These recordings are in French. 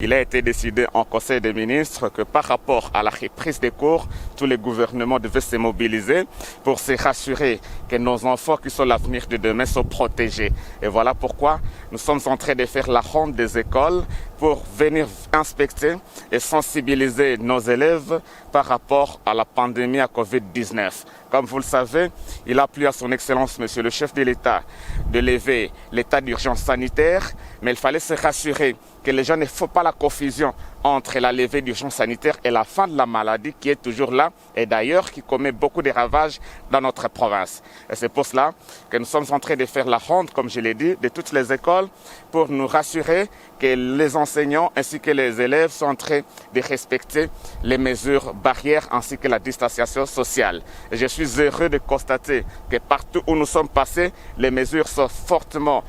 Il a été décidé en Conseil des ministres que par rapport à la reprise des cours, tous les gouvernements devaient se mobiliser pour se rassurer que nos enfants qui sont l'avenir de demain sont protégés. Et voilà pourquoi nous sommes en train de faire la ronde des écoles pour venir inspecter et sensibiliser nos élèves par rapport à la pandémie à Covid-19. Comme vous le savez, il a plu à son Excellence, Monsieur le chef de l'État, de lever l'état d'urgence sanitaire, mais il fallait se rassurer que les gens ne font pas la confusion entre la levée d'urgence sanitaire et la fin de la maladie qui est toujours là et d'ailleurs qui commet beaucoup de ravages dans notre province. Et c'est pour cela que nous sommes en train de faire la ronde, comme je l'ai dit, de toutes les écoles pour nous rassurer que les enseignants ainsi que les élèves sont en train de respecter les mesures barrières ainsi que la distanciation sociale. Et je suis heureux de constater que partout où nous sommes passés, les mesures sont fortement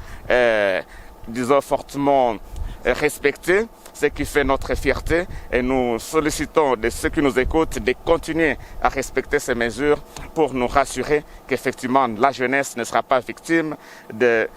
respectées, ce qui fait notre fierté et nous sollicitons de ceux qui nous écoutent de continuer à respecter ces mesures pour nous rassurer qu'effectivement la jeunesse ne sera pas victime de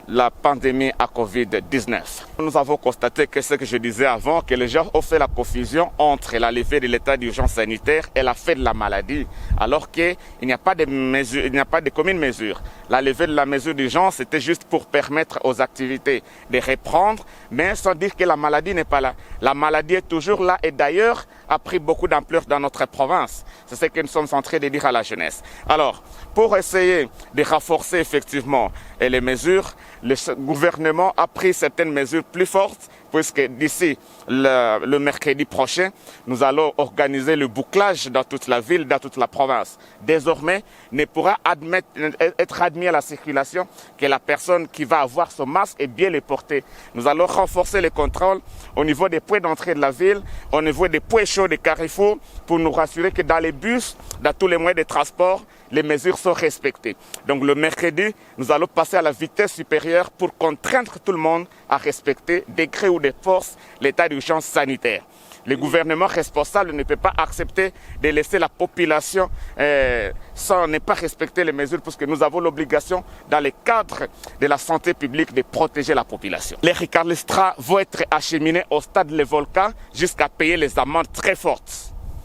la pandémie à Covid-19. Nous avons constaté que ce que je disais avant, que les gens ont fait la confusion entre la levée de l'état d'urgence sanitaire et la fin de la maladie, alors qu'il n'y a pas de mesure, il n'y a pas de commune mesure. La levée de la mesure d'urgence était juste pour permettre aux activités de reprendre, mais sans dire que la maladie n'est pas là. La maladie est toujours là et d'ailleurs a pris beaucoup d'ampleur dans notre province. C'est ce que nous sommes en train de dire à la jeunesse. Alors, pour essayer de renforcer effectivement les mesures, le gouvernement a pris certaines mesures plus fortes puisque d'ici le mercredi prochain, nous allons organiser le bouclage dans toute la ville, dans toute la province. Désormais, ne pourra être admis à la circulation que la personne qui va avoir son masque est bien le porter. Nous allons renforcer les contrôles au niveau des points d'entrée de la ville, au niveau des points chauds des carrefours, pour nous rassurer que dans les bus, dans tous les moyens de transport, les mesures sont respectées. Donc le mercredi, nous allons passer à la vitesse supérieure pour contraindre tout le monde à respecter, des gré ou des forces, l'état d'urgence sanitaire. Le gouvernement responsable ne peut pas accepter de laisser la population sans ne pas respecter les mesures, parce que nous avons l'obligation, dans le cadre de la santé publique, de protéger la population. Les recalcitrants vont être acheminés au stade Les Volcans jusqu'à payer les amendes très fortes.